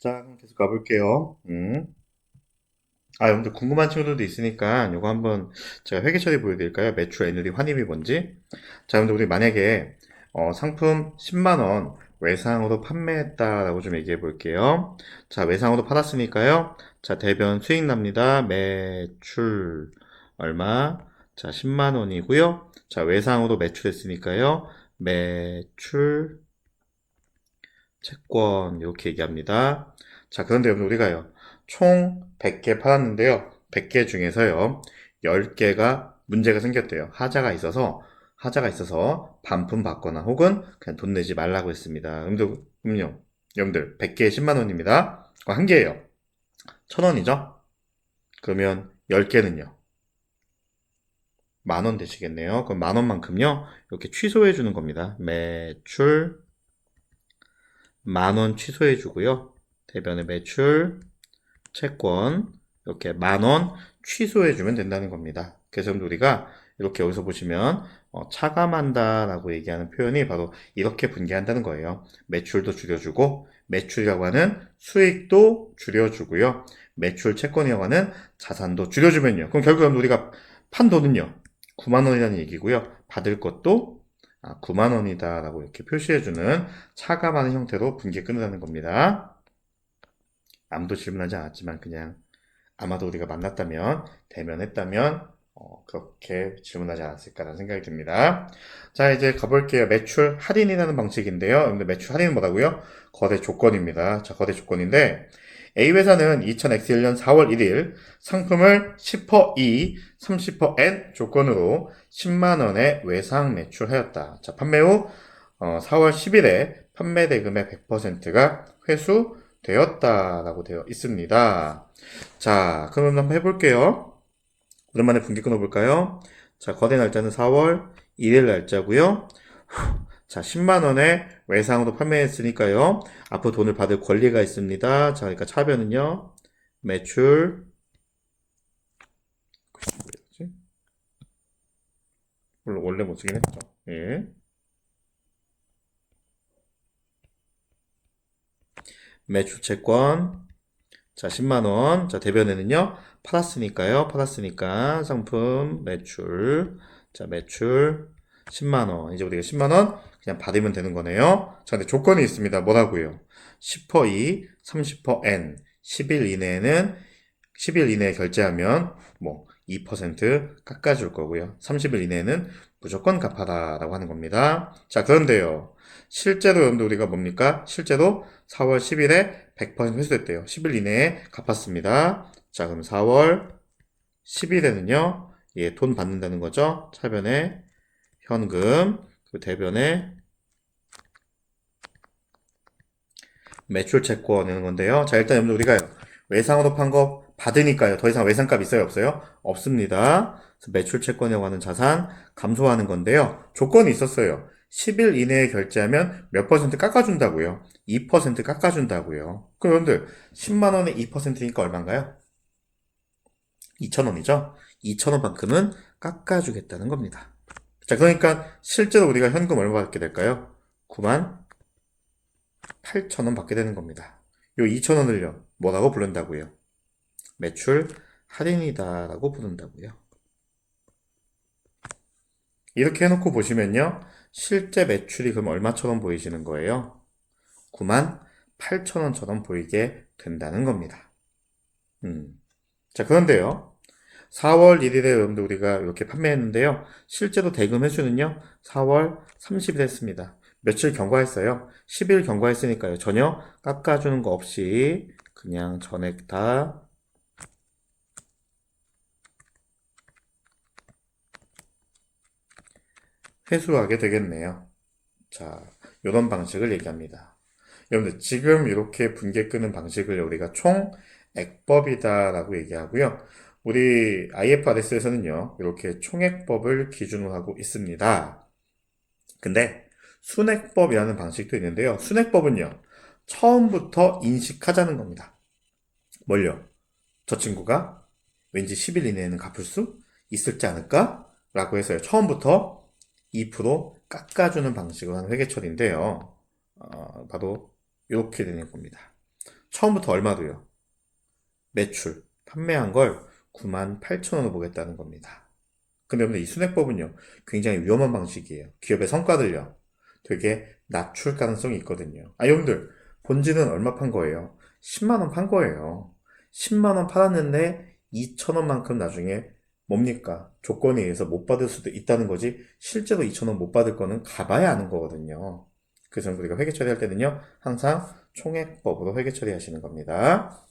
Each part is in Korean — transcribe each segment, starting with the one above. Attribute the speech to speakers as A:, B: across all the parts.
A: 자, 그럼 계속 가볼게요. 여러분들 궁금한 친구들도 있으니까 이거 한번 제가 회계 처리 보여드릴까요? 매출, 애누리, 환입이 뭔지. 자, 여러분들 우리 만약에 상품 10만 원 외상으로 판매했다라고 좀 얘기해 볼게요. 자, 외상으로 팔았으니까요. 자, 대변 수익 납니다. 매출 얼마? 자, 10만 원이고요. 자, 외상으로 매출했으니까요. 매출 채권 이렇게 얘기합니다. 자, 그런데 여러분 우리가요. 총 100개 팔았는데요. 100개 중에서요. 10개가 문제가 생겼대요. 하자가 있어서 반품 받거나 혹은 그냥 돈 내지 말라고 했습니다. 여러분들 100개에 10만 원입니다. 한 개예요. 1,000원이죠? 그러면 10개는요. 만 원 되시겠네요. 그럼 만 원만큼요. 이렇게 취소해 주는 겁니다. 매출 만 원 취소해 주고요. 대변의 매출 채권 이렇게 만 원 취소해 주면 된다는 겁니다. 그래서 우리가 이렇게 여기서 보시면 차감한다라고 얘기하는 표현이 바로 이렇게 분개한다는 거예요. 매출도 줄여주고 매출이라고 하는 수익도 줄여주고요. 매출 채권이라고 하는 자산도 줄여주면요. 그럼 결국 우리가 판 돈은요. 9만 원이라는 얘기고요. 받을 것도 9만 원이다라고 이렇게 표시해주는 차감하는 형태로 분개 끊는다는 겁니다. 아무도 질문하지 않았지만 그냥 아마도 우리가 만났다면 대면했다면 그렇게 질문하지 않았을까라는 생각이 듭니다. 자, 이제 가볼게요. 매출 할인이라는 방식인데요. 근데 매출 할인은 뭐라고요? 거래 조건입니다. 자, 거래 조건인데 A회사는 2000X1년 4월 1일 상품을 10% E, 30% N 조건으로 10만원에 외상 매출하였다. 자, 판매 후 4월 10일에 판매 대금의 100%가 회수되었다라고 되어 있습니다. 자, 그럼 한번 해볼게요. 오랜만에 분기 끊어볼까요? 자, 거래 날짜는 4월 1일 날짜고요. 자, 10만원에 외상으로 판매했으니까요. 앞으로 돈을 받을 권리가 있습니다. 자, 그러니까 차변은요. 매출, 물론 원래 못 쓰긴 했죠. 예. 매출 채권. 자, 10만원. 자, 대변에는요. 팔았으니까 상품 매출. 자, 매출 10만원. 이제 우리가 10만원 그냥 받으면 되는 거네요. 자, 근데 조건이 있습니다. 뭐라고요? 10% E, 30% N. 10일 이내에는 10일 이내에 결제하면 뭐 2% 깎아줄 거고요. 30일 이내에는 무조건 갚아라라고 하는 겁니다. 자, 그런데요. 실제로 여러분들 우리가 뭡니까? 실제로 4월 10일에 100% 회수됐대요. 10일 이내에 갚았습니다. 자, 그럼 4월 10일에는요. 예, 돈 받는다는 거죠. 차변에 현금, 그 대변에 매출 채권 내는 건데요. 자, 일단 여러분들 우리가 외상으로 판 거 받으니까요. 더 이상 외상값 있어요? 없어요? 없습니다. 그래서 매출 채권이라고 하는 자산 감소하는 건데요. 조건이 있었어요. 10일 이내에 결제하면 몇 퍼센트 깎아준다고요? 2% 깎아준다고요. 그럼 여러분들 10만 원에 2%니까 얼마인가요? 2,000원이죠? 2,000원만큼은 깎아주겠다는 겁니다. 자, 그러니까 실제로 우리가 현금 얼마 받게 될까요? 9만 8,000원 받게 되는 겁니다. 요 2,000원을요, 뭐라고 부른다고요? 매출 할인이다라고 부른다고요. 이렇게 해놓고 보시면요, 실제 매출이 그럼 얼마처럼 보이시는 거예요? 9만 8,000원처럼 보이게 된다는 겁니다. 자, 그런데요, 4월 1일에 여러분들 우리가 이렇게 판매했는데요, 실제로 대금 회수는요, 4월 30일 했습니다. 며칠 경과했어요? 10일 경과했으니까요. 전혀 깎아주는 거 없이 그냥 전액 다 회수하게 되겠네요. 자, 이런 방식을 얘기합니다. 여러분들 지금 이렇게 분계 끄는 방식을 우리가 총액법이다라고 얘기하고요. 우리 IFRS에서는요, 이렇게 총액법을 기준으로 하고 있습니다. 근데 순액법이라는 방식도 있는데요. 순액법은요, 처음부터 인식하자는 겁니다. 뭘요? 저 친구가 왠지 10일 이내에는 갚을 수 있을지 않을까? 라고 해서요. 처음부터 2% 깎아주는 방식으로 하는 회계처리인데요. 바로 이렇게 되는 겁니다. 처음부터 얼마도요? 매출, 판매한 걸 98,000원으로 보겠다는 겁니다. 근데 여러분들 이 순회법은요, 굉장히 위험한 방식이에요. 기업의 성과들요, 되게 낮출 가능성이 있거든요. 여러분들, 본질은 얼마 판 거예요? 10만원 판 거예요. 10만원 팔았는데 2,000원만큼 나중에 뭡니까? 조건에 의해서 못 받을 수도 있다는 거지, 실제로 2,000원 못 받을 거는 가봐야 아는 거거든요. 그래서 우리가 회계 처리할 때는요, 항상 총액법으로 회계 처리하시는 겁니다.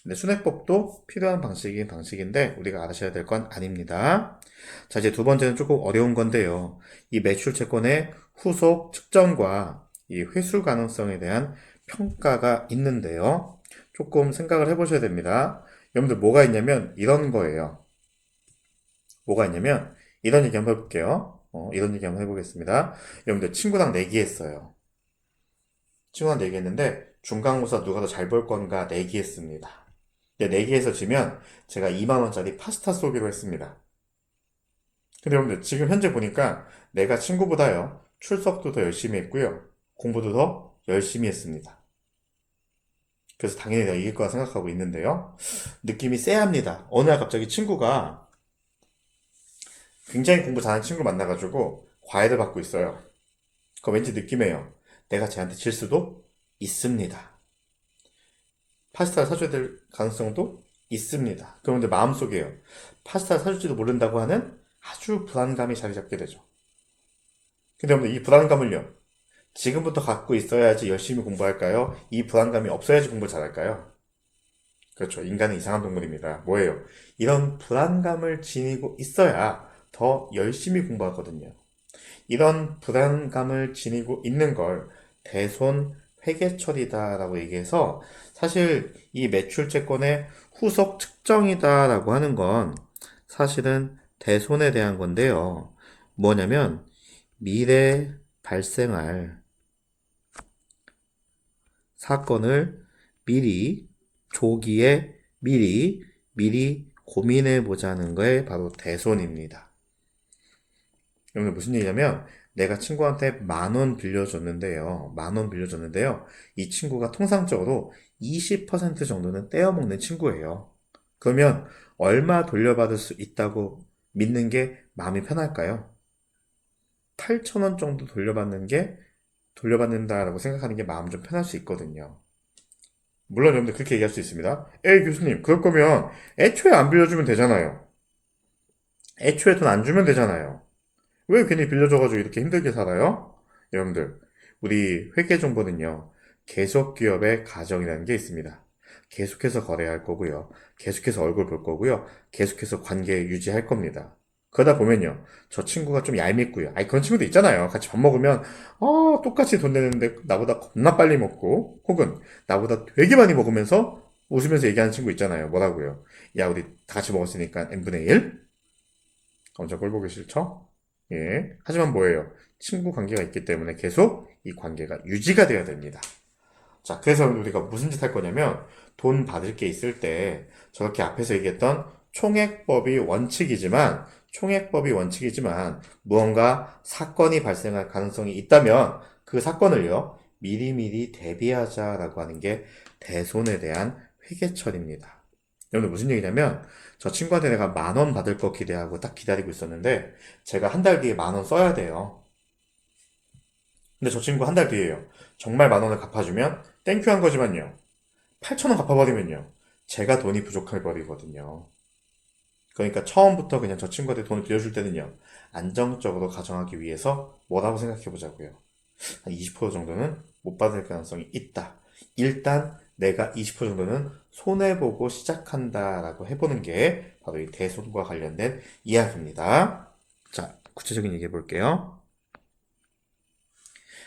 A: 근데 순회법도 필요한 방식인 방식인데 우리가 알아셔야 될 건 아닙니다. 자, 이제 두 번째는 조금 어려운 건데요. 이 매출 채권의 후속 측정과 이 회수 가능성에 대한 평가가 있는데요. 조금 생각을 해보셔야 됩니다. 여러분들 뭐가 있냐면 이런 거예요. 뭐가 있냐면 이런 얘기 한번 해볼게요. 이런 얘기 한번 해보겠습니다. 여러분들 친구랑 내기했어요. 친구랑 내기했는데 중간고사 누가 더 잘 볼 건가 내기했습니다. 내기에서 지면 제가 2만원짜리 파스타 쏘기로 했습니다. 근데 여러분들 지금 현재 보니까 내가 친구보다요, 출석도 더 열심히 했고요, 공부도 더 열심히 했습니다. 그래서 당연히 내가 이길 거라 생각하고 있는데요, 느낌이 쎄합니다. 어느 날 갑자기 친구가 굉장히 공부 잘하는 친구 만나가지고 과외를 받고 있어요. 그거 왠지 느낌이에요. 내가 쟤한테 질 수도 있습니다. 파스타를 사줘야 될 가능성도 있습니다. 그런데 마음속에요, 파스타를 사줄지도 모른다고 하는 아주 불안감이 자리 잡게 되죠. 근데 여러분들 이 불안감을요, 지금부터 갖고 있어야지 열심히 공부할까요? 이 불안감이 없어야지 공부 잘할까요? 그렇죠. 인간은 이상한 동물입니다. 뭐예요? 이런 불안감을 지니고 있어야 더 열심히 공부하거든요. 이런 불안감을 지니고 있는 걸 대손 회계처리다라고 얘기해서, 사실 이 매출채권의 후속 측정이다라고 하는 건 사실은 대손에 대한 건데요. 뭐냐면 미래 발생할 사건을 미리, 조기에 미리 고민해 보자는 거에 바로 대손입니다. 여러분 무슨 얘기냐면, 내가 친구한테 10,000원 빌려줬는데요. 10,000원 빌려줬는데요. 이 친구가 통상적으로 20% 정도는 떼어먹는 친구예요. 그러면 얼마 돌려받을 수 있다고 믿는 게 마음이 편할까요? 8,000원 정도 돌려받는다라고 생각하는 게 마음 좀 편할 수 있거든요. 물론 여러분들 그렇게 얘기할 수 있습니다. 에이 교수님, 그럴 거면 애초에 안 빌려주면 되잖아요. 애초에 돈 안 주면 되잖아요. 왜 괜히 빌려줘가지고 이렇게 힘들게 살아요? 여러분들, 우리 회계 정보는요, 계속 기업의 가정이라는 게 있습니다. 계속해서 거래할 거고요, 계속해서 얼굴 볼 거고요, 계속해서 관계 유지할 겁니다. 그러다 보면요, 저 친구가 좀 얄밉고요. 그런 친구도 있잖아요. 같이 밥 먹으면 똑같이 돈 내는데 나보다 겁나 빨리 먹고, 혹은 나보다 되게 많이 먹으면서 웃으면서 얘기하는 친구 있잖아요. 뭐라고요? 야, 우리 다 같이 먹었으니까 n분의 1? 엄청 꼴 보기 싫죠? 예. 하지만 뭐예요? 친구 관계가 있기 때문에 계속 이 관계가 유지가 돼야 됩니다. 자, 그래서 우리가 무슨 짓 할 거냐면, 돈 받을 게 있을 때 저렇게 앞에서 얘기했던 총액법이 원칙이지만 무언가 사건이 발생할 가능성이 있다면 그 사건을요, 미리미리 대비하자라고 하는 게 대손에 대한 회계처리입니다. 여러분 무슨 얘기냐면, 저 친구한테 내가 10,000원 받을 거 기대하고 딱 기다리고 있었는데 제가 한 달 뒤에 10,000원 써야 돼요. 근데 저 친구 한 달 뒤에요, 정말 10,000원을 갚아주면 땡큐 한 거지만요, 8,000원 갚아버리면요, 제가 돈이 부족해 버리거든요. 그러니까 처음부터 그냥 저 친구한테 돈을 빌려줄 때는요, 안정적으로 가정하기 위해서 뭐라고 생각해 보자고요. 한 20% 정도는 못 받을 가능성이 있다. 일단 내가 20% 정도는 손해보고 시작한다라고 해보는 게 바로 이 대손과 관련된 이야기입니다. 자, 구체적인 얘기 해볼게요.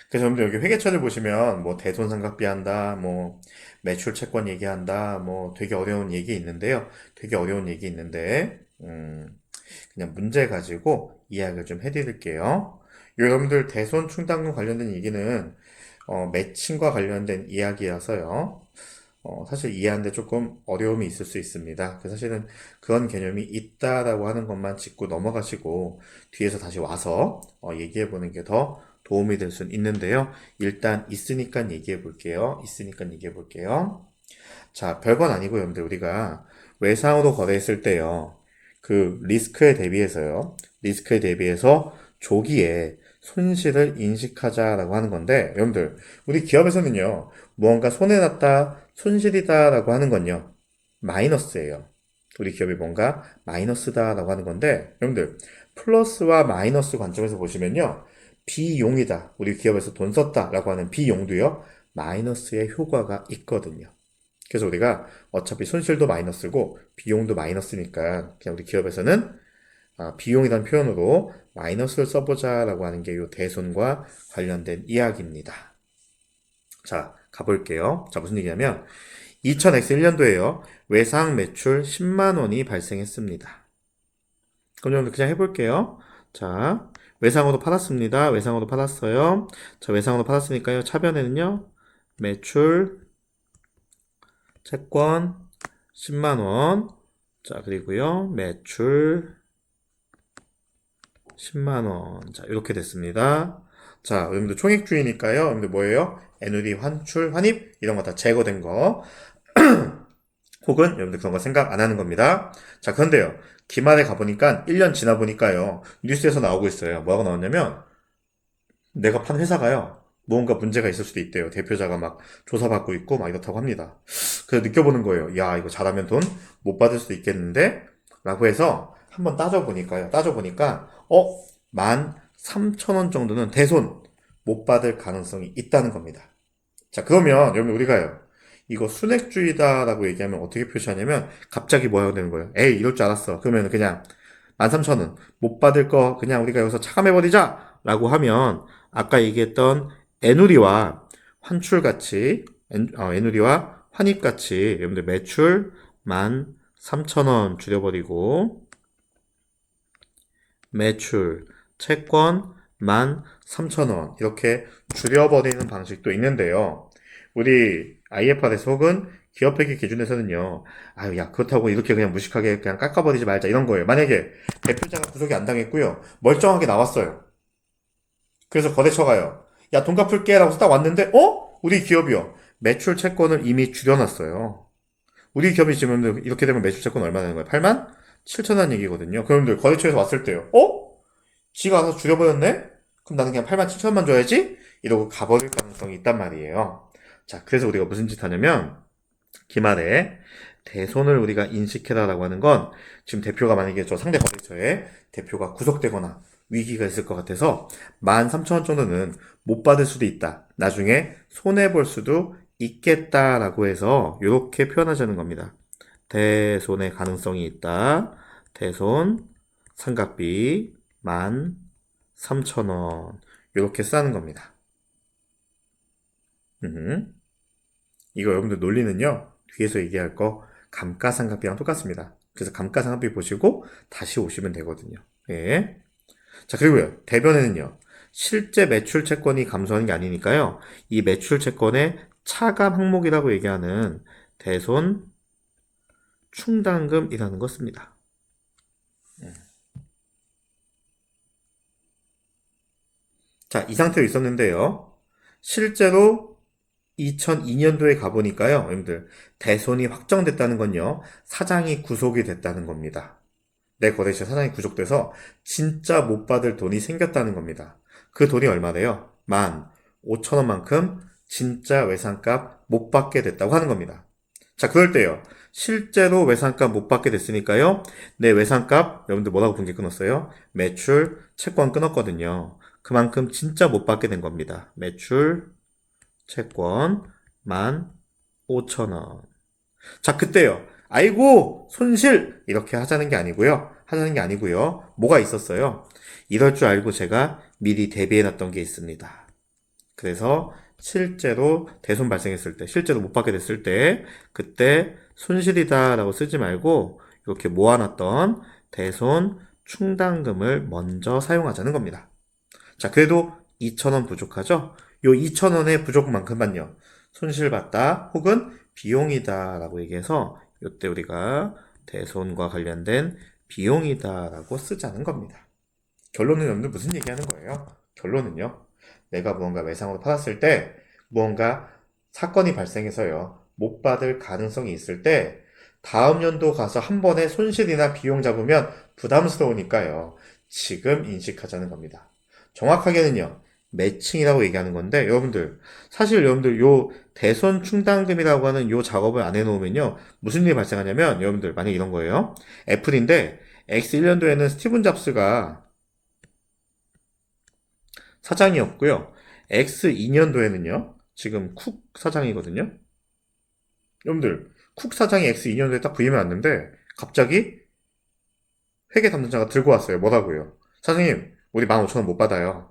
A: 그래서 여러분들 여기 회계처를 보시면 뭐 대손 삼각비한다, 뭐 매출 채권 얘기한다, 뭐 되게 어려운 얘기 있는데요. 되게 어려운 얘기 있는데 그냥 문제 가지고 이야기를 좀 해드릴게요. 여러분들 대손 충당금 관련된 얘기는 매칭과 관련된 이야기라서요. 사실 이해하는데 조금 어려움이 있을 수 있습니다. 사실은 그런 개념이 있다라고 하는 것만 짚고 넘어가시고 뒤에서 다시 와서 얘기해 보는 게 더 도움이 될 수는 있는데요. 일단 있으니까 얘기해 볼게요. 자, 별건 아니고 여러분들 우리가 외상으로 거래했을 때요. 그 리스크에 대비해서 조기에 손실을 인식하자라고 하는 건데 여러분들 우리 기업에서는요. 무언가 손해났다, 손실이다라고 하는 건요. 마이너스예요. 우리 기업이 뭔가 마이너스다라고 하는 건데 여러분들 플러스와 마이너스 관점에서 보시면요. 비용이다. 우리 기업에서 돈 썼다라고 하는 비용도요. 마이너스의 효과가 있거든요. 그래서 우리가 어차피 손실도 마이너스고 비용도 마이너스니까 그냥 우리 기업에서는 비용이라는 표현으로 마이너스를 써보자라고 하는 게 이 대손과 관련된 이야기입니다. 자, 가볼게요. 자, 무슨 얘기냐면 2000X1년도에요. 외상 매출 10만 원이 발생했습니다. 그럼 여러분 그냥 해볼게요. 자, 외상으로 팔았습니다. 외상으로 팔았어요. 자, 외상으로 팔았으니까요. 차변에는요. 매출 채권 10만 원. 자, 그리고요. 매출 10만 원. 자, 이렇게 됐습니다. 자, 여러분들 총액주의니까요. 여러분들 뭐예요? 애누리, 환출, 환입 이런 거 다 제거된 거. 혹은 여러분들 그런 거 생각 안 하는 겁니다. 자, 그런데요. 기말에 가보니까 1년 지나 보니까요. 뉴스에서 나오고 있어요. 뭐라고 나왔냐면 내가 판 회사가요. 무언가 문제가 있을 수도 있대요. 대표자가 막 조사받고 있고 막 이렇다고 합니다. 그래서 느껴보는 거예요. 야, 이거 잘하면 돈 못 받을 수도 있겠는데? 라고 해서 한번 따져보니까요. 13,000원 정도는 대손 못 받을 가능성이 있다는 겁니다. 자, 그러면 여러분 우리가요. 이거 순액주의다라고 얘기하면 어떻게 표시하냐면 갑자기 뭐라고 되는 거예요. 에이, 이럴 줄 알았어. 그러면 그냥 13,000원 못 받을 거 그냥 우리가 여기서 차감해버리자 라고 하면 아까 얘기했던 애누리와 환출같이 애누리와 환입같이 여러분들 매출 13,000원 줄여버리고 매출 채권 13,000원 이렇게 줄여버리는 방식도 있는데요. 우리 IFRS 혹은 기업회계 기준에서는요. 아유, 야, 그렇다고 이렇게 그냥 무식하게 그냥 깎아버리지 말자 이런 거예요. 만약에 대표자가 구속이 안 당했고요. 멀쩡하게 나왔어요. 그래서 거래처가요. 야, 돈 갚을게 라고 딱 왔는데 우리 기업이요. 매출 채권을 이미 줄여놨어요. 우리 기업이 지금 이렇게 되면 매출 채권 얼마 되는 거예요? 8만 7천 원 얘기거든요. 그런데 거래처에서 왔을 때요. 지가 와서 줄여버렸네? 그럼 나는 그냥 8만 7천 원만 줘야지? 이러고 가버릴 가능성이 있단 말이에요. 자, 그래서 우리가 무슨 짓 하냐면 기말에 대손을 우리가 인식해라라고 하는 건 지금 대표가 만약에 저 상대 거래처에 대표가 구속되거나 위기가 있을 것 같아서 13,000원 정도는 못 받을 수도 있다. 나중에 손해볼 수도 있겠다라고 해서 이렇게 표현하자는 겁니다. 대손의 가능성이 있다. 대손 상각비 13,000원 이렇게 쓰는 겁니다. 이거 여러분들 논리는요. 뒤에서 얘기할 거 감가상각비랑 똑같습니다. 그래서 감가상각비 보시고 다시 오시면 되거든요. 예. 자, 그리고요. 대변에는요. 실제 매출 채권이 감소하는 게 아니니까요. 이 매출 채권의 차감 항목이라고 얘기하는 대손 충당금이라는 거 씁니다. 자, 이 상태로 있었는데요. 실제로 2002년도에 가보니까요, 여러분들, 대손이 확정됐다는 건요, 사장이 구속이 됐다는 겁니다. 내 거래처 사장이 구속돼서 진짜 못 받을 돈이 생겼다는 겁니다. 그 돈이 얼마래요? 15,000원만큼 진짜 외상값 못 받게 됐다고 하는 겁니다. 자, 그럴 때요. 실제로 외상값 못 받게 됐으니까요. 내 외상값, 여러분들 뭐라고 분기 끊었어요? 매출, 채권 끊었거든요. 그만큼 진짜 못 받게 된 겁니다. 매출, 채권 15,000원. 자, 그때요. 아이고, 손실! 이렇게 하자는 게 아니고요. 뭐가 있었어요? 이럴 줄 알고 제가 미리 대비해놨던 게 있습니다. 그래서 실제로 대손 발생했을 때, 실제로 못 받게 됐을 때, 그때 손실이다 라고 쓰지 말고 이렇게 모아놨던 대손 충당금을 먼저 사용하자는 겁니다. 자, 그래도 2,000원 부족하죠? 요 2,000원의 부족만큼만요. 손실봤다 혹은 비용이다 라고 얘기해서 이때 우리가 대손과 관련된 비용이다 라고 쓰자는 겁니다. 결론은 여러분들 무슨 얘기하는 거예요? 결론은요. 내가 무언가 외상으로 팔았을 때 무언가 사건이 발생해서요. 못 받을 가능성이 있을 때 다음 연도 가서 한 번에 손실이나 비용 잡으면 부담스러우니까요. 지금 인식하자는 겁니다. 정확하게는요. 매칭이라고 얘기하는 건데 여러분들 사실 여러분들 요 대손 충당금이라고 하는 요 작업을 안 해놓으면요. 무슨 일이 발생하냐면 여러분들 만약 이런 거예요. 애플인데 X1년도에는 스티븐 잡스가 사장이었고요. X2년도에는요. 지금 쿡 사장이거든요. 여러분들 쿡 사장이 X2년도에 딱 부임을 왔는데 갑자기 회계 담당자가 들고 왔어요. 뭐라고요? 사장님 우리 15,000원 못 받아요.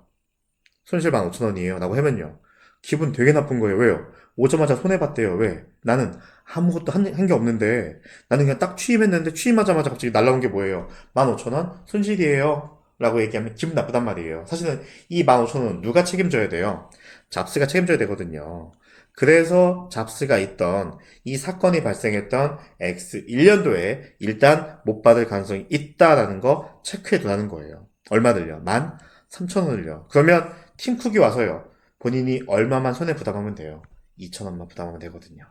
A: 손실 15,000원이에요. 라고 하면요. 기분 되게 나쁜 거예요. 왜요? 오자마자 손해봤대요. 왜? 나는 아무것도 한 게 없는데 나는 그냥 딱 취임했는데 취임하자마자 갑자기 날라온 게 뭐예요? 15,000원? 손실이에요. 라고 얘기하면 기분 나쁘단 말이에요. 사실은 이 15,000원 누가 책임져야 돼요? 잡스가 책임져야 되거든요. 그래서 잡스가 있던 이 사건이 발생했던 X1년도에 일단 못 받을 가능성이 있다라는 거 체크해 두라는 거예요. 얼마들요? 13,000원을요. 그러면 팀쿡이 와서요. 본인이 얼마만 손해 부담하면 돼요. 2,000원만 부담하면 되거든요.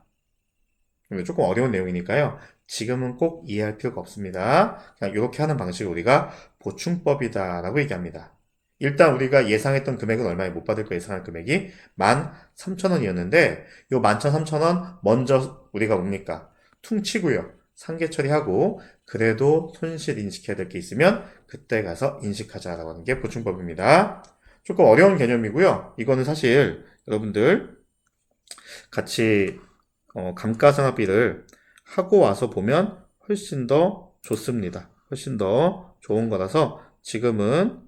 A: 조금 어려운 내용이니까요. 지금은 꼭 이해할 필요가 없습니다. 그냥 이렇게 하는 방식을 우리가 보충법이다라고 얘기합니다. 일단 우리가 예상했던 금액은 얼마에 못 받을 거 예상할 금액이 13,000원이었는데 요 11,300원 먼저 우리가 뭡니까? 퉁치고요. 상계 처리하고 그래도 손실 인식해야 될 게 있으면 그때 가서 인식하자라고 하는 게 보충법입니다. 조금 어려운 개념이고요. 이거는 사실 여러분들 같이 감가상각비를 하고 와서 보면 훨씬 더 좋습니다. 훨씬 더 좋은 거라서 지금은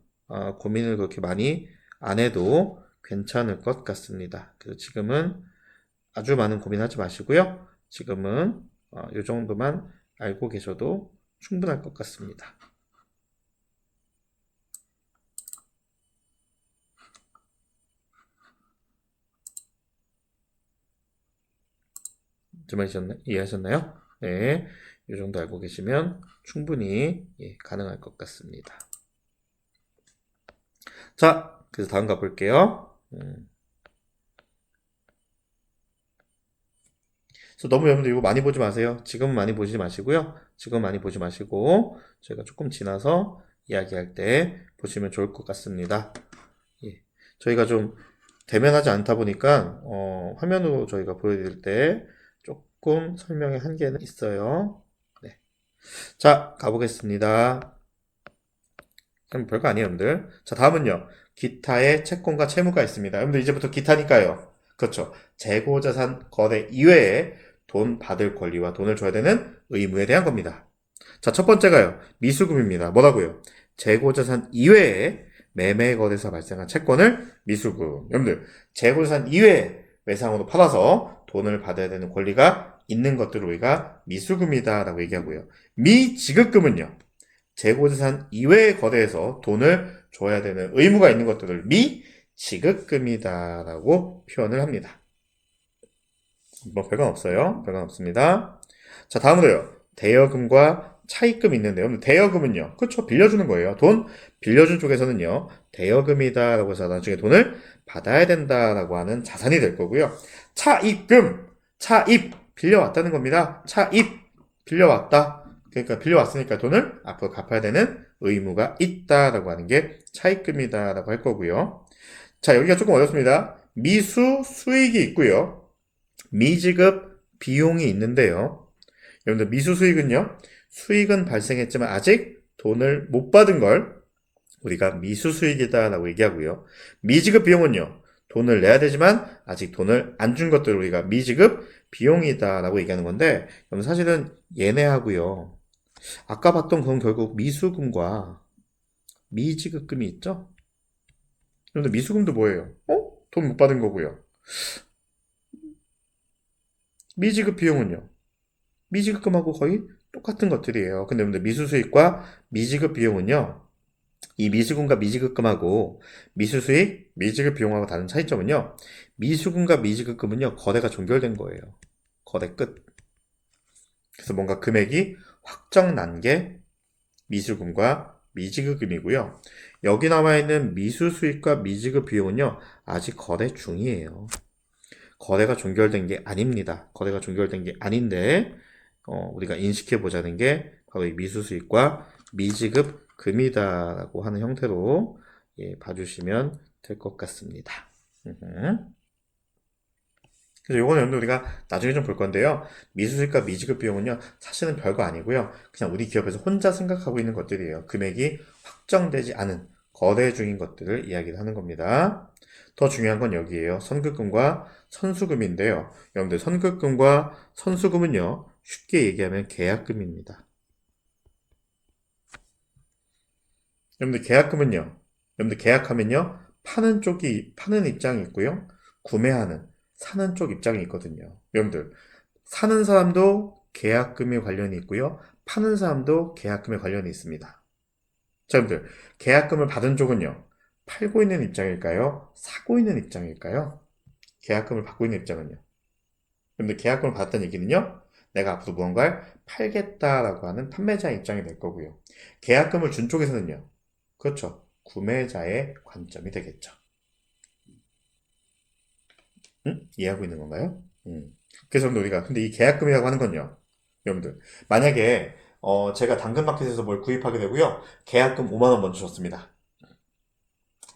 A: 고민을 그렇게 많이 안 해도 괜찮을 것 같습니다. 그래서 지금은 아주 많은 고민하지 마시고요. 지금은 이 정도만 알고 계셔도 충분할 것 같습니다. 이해하셨나요? 네, 이 정도 알고 계시면 충분히 가능할 것 같습니다. 자, 그래서 다음 가볼게요. 그래서 너무 여러분들 이거 많이 보지 마세요. 지금은 많이 보지 마시고요. 지금 많이 보지 마시고 저희가 조금 지나서 이야기할 때 보시면 좋을 것 같습니다. 예. 저희가 좀 대면하지 않다 보니까 화면으로 저희가 보여드릴 때 조금 설명의 한계는 있어요. 네. 자, 가보겠습니다. 별거 아니에요, 여러분들. 자, 다음은요. 기타의 채권과 채무가 있습니다. 여러분들 이제부터 기타니까요. 그렇죠. 재고자산 거래 이외에 돈 받을 권리와 돈을 줘야 되는 의무에 대한 겁니다. 자, 첫 번째가요. 미수금입니다. 뭐라고요? 재고자산 이외에 매매거래에서 발생한 채권을 미수금. 여러분들, 재고자산 이외에 외상으로 팔아서 돈을 받아야 되는 권리가 있는 것들을 우리가 미수금이다라고 얘기하고요. 미지급금은요. 재고자산 이외의 거래에서 돈을 줘야 되는 의무가 있는 것들을 미지급금이다라고 표현을 합니다. 뭐 별건 없어요. 별건 없습니다. 자, 다음으로요. 대여금과 차입금이 있는데요. 대여금은요. 그렇죠. 빌려주는 거예요. 돈 빌려준 쪽에서는요. 대여금이다라고 해서 나중에 돈을 받아야 된다라고 하는 자산이 될 거고요. 차입금, 차입 빌려왔다는 겁니다. 차입 빌려왔다. 그러니까 빌려왔으니까 돈을 앞으로 갚아야 되는 의무가 있다라고 하는 게 차입금이다라고 할 거고요. 자, 여기가 조금 어렵습니다. 미수 수익이 있고요. 미지급 비용이 있는데요. 여러분들 미수 수익은요. 수익은 발생했지만 아직 돈을 못 받은 걸 우리가 미수 수익이다라고 얘기하고요. 미지급 비용은요. 돈을 내야 되지만 아직 돈을 안 준 것들을 우리가 미지급 비용이다라고 얘기하는 건데 사실은 얘네하고요. 아까 봤던 건 결국 미수금과 미지급금이 있죠? 그런데 미수금도 뭐예요? 돈 못 받은 거고요. 미지급 비용은요? 미지급금하고 거의 똑같은 것들이에요. 근데 미수수익과 미지급 비용은요. 이 미수금과 미지급금하고 미수수익, 미지급 비용하고 다른 차이점은요. 미수금과 미지급금은요. 거래가 종결된 거예요. 거래 끝. 그래서 뭔가 금액이 확정 난 게 미수금과 미지급금이고요. 여기 나와 있는 미수수익과 미지급 비용은요, 아직 거래 중이에요. 거래가 종결된 게 아닙니다. 거래가 종결된 게 아닌데, 우리가 인식해 보자는 게 바로 이 미수수익과 미지급 금이다라고 하는 형태로 봐주시면 될 것 같습니다. 그래서 요거는 여러분들 우리가 나중에 좀 볼 건데요. 미수수익과 미지급 비용은요, 사실은 별거 아니고요. 그냥 우리 기업에서 혼자 생각하고 있는 것들이에요. 금액이 확정되지 않은 거래 중인 것들을 이야기를 하는 겁니다. 더 중요한 건 여기에요. 선급금과 선수금인데요. 여러분들 선급금과 선수금은요, 쉽게 얘기하면 계약금입니다. 여러분들 계약하면요, 파는 입장이 있고요, 구매하는, 사는 쪽 입장이 있거든요. 여러분들, 사는 사람도 계약금에 관련이 있고요, 파는 사람도 계약금에 관련이 있습니다. 자, 여러분들, 계약금을 받은 쪽은요, 팔고 있는 입장일까요? 사고 있는 입장일까요? 계약금을 받고 있는 입장은요. 여러분들, 계약금을 받았다는 얘기는요, 내가 앞으로 무언가를 팔겠다라고 하는 판매자의 입장이 될 거고요. 계약금을 준 쪽에서는요, 그렇죠. 구매자의 관점이 되겠죠. 응? 이해하고 있는 건가요? 그래서 여러분들 우리가 근데 이 계약금이라고 하는 건요. 여러분들 만약에 제가 당근마켓에서 뭘 구입하게 되고요. 계약금 5만 원 먼저 줬습니다.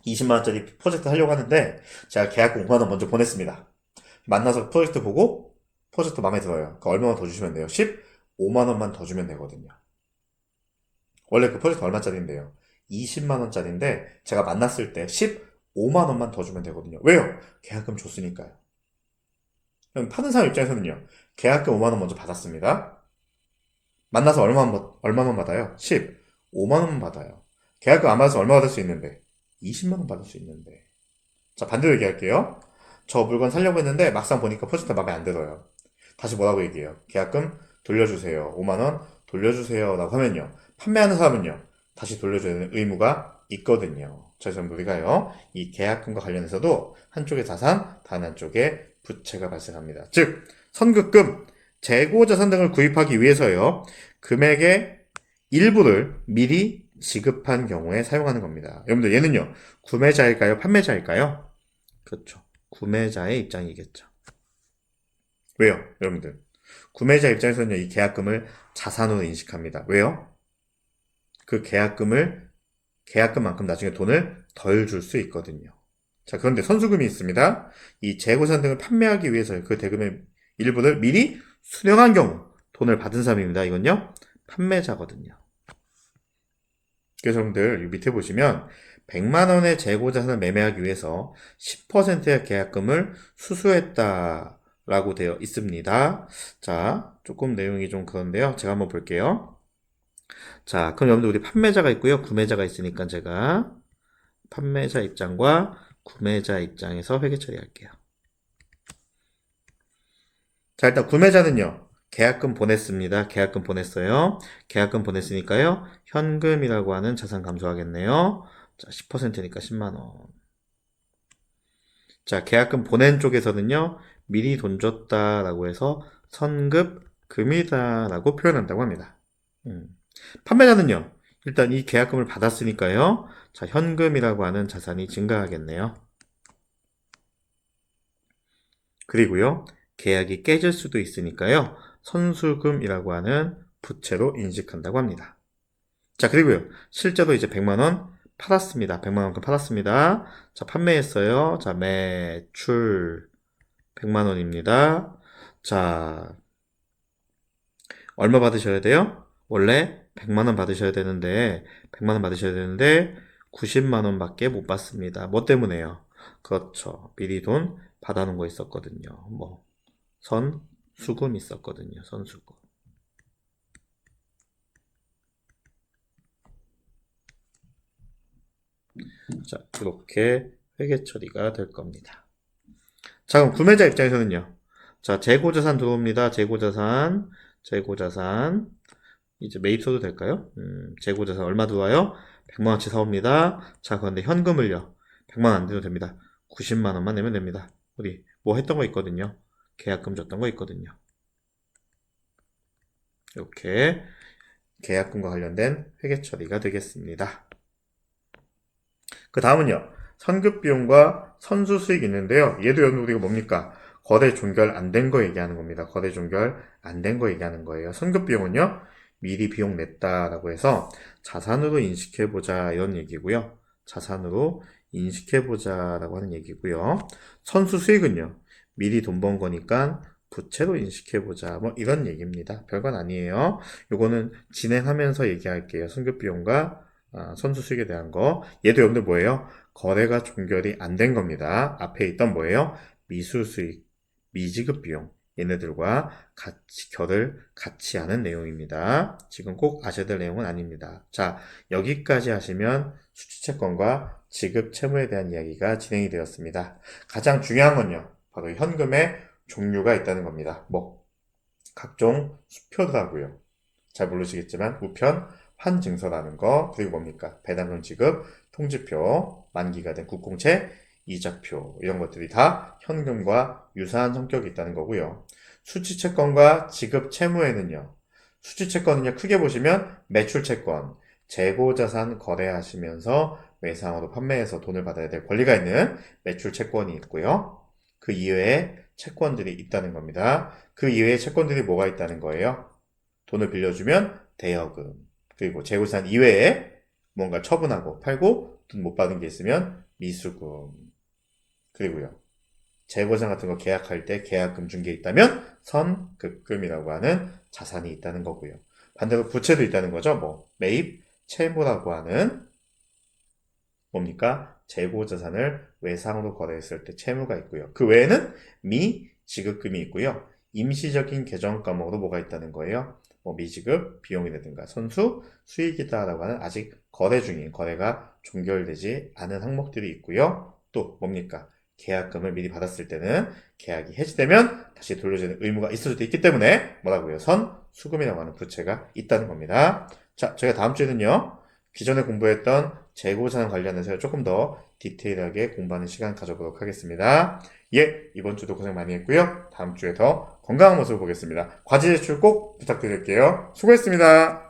A: 20만 원짜리 프로젝트 하려고 하는데 제가 계약금 5만 원 먼저 보냈습니다. 만나서 프로젝트 보고 프로젝트 마음에 들어요. 그 얼마만 더 주시면 돼요? 15만 원만 더 주면 되거든요. 원래 그 프로젝트 얼마짜리인데요? 20만 원짜리인데 제가 만났을 때 15만 원만 더 주면 되거든요. 왜요? 계약금 줬으니까요. 그럼 파는 사람 입장에서는요. 계약금 5만 원 먼저 받았습니다. 만나서 얼마만 받아요? 15만 원만 받아요. 계약금 안 받아서 얼마 받을 수 있는데? 20만 원 받을 수 있는데. 자, 반대로 얘기할게요. 저 물건 사려고 했는데 막상 보니까 프로젝트 마음에 안 들어요. 다시 뭐라고 얘기해요? 계약금 돌려주세요. 5만 원 돌려주세요. 라고 하면요. 판매하는 사람은요. 다시 돌려줘야 되는 의무가 있거든요. 그래서 우리가요. 이 계약금과 관련해서도 한쪽에 자산, 다른 한쪽에 부채가 발생합니다. 즉, 선급금, 재고자산 등을 구입하기 위해서요. 금액의 일부를 미리 지급한 경우에 사용하는 겁니다. 여러분들 얘는요. 구매자일까요? 판매자일까요? 그렇죠. 구매자의 입장이겠죠. 왜요? 여러분들. 구매자 입장에서는요, 이 계약금을 자산으로 인식합니다. 왜요? 그 계약금만큼 나중에 돈을 덜 줄 수 있거든요. 자, 그런데 선수금이 있습니다. 이 재고산 등을 판매하기 위해서 그 대금의 일부를 미리 수령한 경우 돈을 받은 사람입니다. 이건요, 판매자거든요. 그래서 여러분들 밑에 보시면 100만 원의 재고 자산을 매매하기 위해서 10%의 계약금을 수수했다라고 되어 있습니다. 자, 조금 내용이 좀 그런데요. 제가 한번 볼게요. 자, 그럼 여러분들 우리 판매자가 있고요. 구매자가 있으니까 제가 판매자 입장과 구매자 입장에서 회계 처리할게요. 자, 일단 구매자는요. 계약금 보냈습니다. 계약금 보냈어요. 계약금 보냈으니까요. 현금이라고 하는 자산 감소하겠네요. 자, 10%니까 10만 원. 자, 계약금 보낸 쪽에서는요. 미리 돈 줬다라고 해서 선급금이다라고 표현한다고 합니다. 판매자는요. 일단 이 계약금을 받았으니까요. 자, 현금이라고 하는 자산이 증가하겠네요. 그리고요. 계약이 깨질 수도 있으니까요. 선수금이라고 하는 부채로 인식한다고 합니다. 자, 그리고요. 실제로 이제 100만원 팔았습니다. 100만원큼 팔았습니다. 자, 판매했어요. 자, 매출 100만원입니다. 자, 얼마 받으셔야 돼요? 원래 100만원 받으셔야 되는데, 100만원 받으셔야 되는데, 90만원 밖에 못 받습니다. 뭐 때문에요? 그렇죠. 미리 돈 받아놓은 거 있었거든요. 수금 있었거든요. 선수금. 자, 이렇게 회계 처리가 될 겁니다. 자, 그럼 구매자 입장에서는요. 자, 재고자산 들어옵니다. 재고자산. 이제 매입 써도 될까요? 재고자산 얼마 들어와요? 100만원치 사옵니다. 자, 그런데 현금을요. 100만원 안 내도 됩니다. 90만원만 내면 됩니다. 우리 뭐 했던 거 있거든요. 계약금 줬던 거 있거든요. 이렇게 계약금과 관련된 회계 처리가 되겠습니다. 그 다음은요. 선급비용과 선수수익이 있는데요. 얘도 여러분 우리가 뭡니까? 거래 종결 안 된 거 얘기하는 겁니다. 거래 종결 안 된 거 얘기하는 거예요. 선급비용은요. 미리 비용 냈다라고 해서 자산으로 인식해보자 이런 얘기고요. 자산으로 인식해보자라고 하는 얘기고요. 선수수익은요. 미리 돈 번 거니까 부채로 인식해보자 뭐 이런 얘기입니다. 별건 아니에요. 요거는 진행하면서 얘기할게요. 선급비용과 선수수익에 대한 거. 얘도 여러분들 뭐예요? 거래가 종결이 안 된 겁니다. 앞에 있던 뭐예요? 미수수익, 미지급비용. 얘네들과 결을 같이 하는 내용입니다. 지금 꼭 아셔야 될 내용은 아닙니다. 자, 여기까지 하시면 수취채권과 지급채무에 대한 이야기가 진행이 되었습니다. 가장 중요한 건요. 바로 현금의 종류가 있다는 겁니다. 뭐 각종 수표더라고요. 잘 모르시겠지만 우편, 환증서라는 거, 그리고 뭡니까? 배당금 지급, 통지표, 만기가 된 국공채, 이자표 이런 것들이 다 현금과 유사한 성격이 있다는 거고요. 수취채권과 지급채무에는요. 수취채권은요. 크게 보시면 매출채권, 재고자산 거래하시면서 외상으로 판매해서 돈을 받아야 될 권리가 있는 매출채권이 있고요. 그 이외에 채권들이 있다는 겁니다. 그 이외에 채권들이 뭐가 있다는 거예요? 돈을 빌려주면 대여금, 그리고 재고자산 이외에 뭔가 처분하고 팔고 돈 못 받은 게 있으면 미수금, 그리고요. 재고자산 같은 거 계약할 때 계약금 준 게 있다면 선급금이라고 하는 자산이 있다는 거고요. 반대로 부채도 있다는 거죠. 뭐 매입, 채무라고 하는 뭡니까? 재고자산을 외상으로 거래했을 때 채무가 있고요. 그 외에는 미지급금이 있고요. 임시적인 계정 과목으로 뭐가 있다는 거예요? 뭐 미지급 비용이라든가 선수 수익이다라고 하는 아직 거래 중인 거래가 종결되지 않은 항목들이 있고요. 또 뭡니까? 계약금을 미리 받았을 때는 계약이 해지되면 다시 돌려주는 의무가 있을 수도 있기 때문에 뭐라고요? 선수금이라고 하는 부채가 있다는 겁니다. 자, 저희가 다음 주에는요. 기존에 공부했던 재고자산 관련해서 조금 더 디테일하게 공부하는 시간 가져보도록 하겠습니다. 예, 이번 주도 고생 많이 했고요. 다음 주에 더 건강한 모습을 보겠습니다. 과제 제출 꼭 부탁드릴게요. 수고했습니다.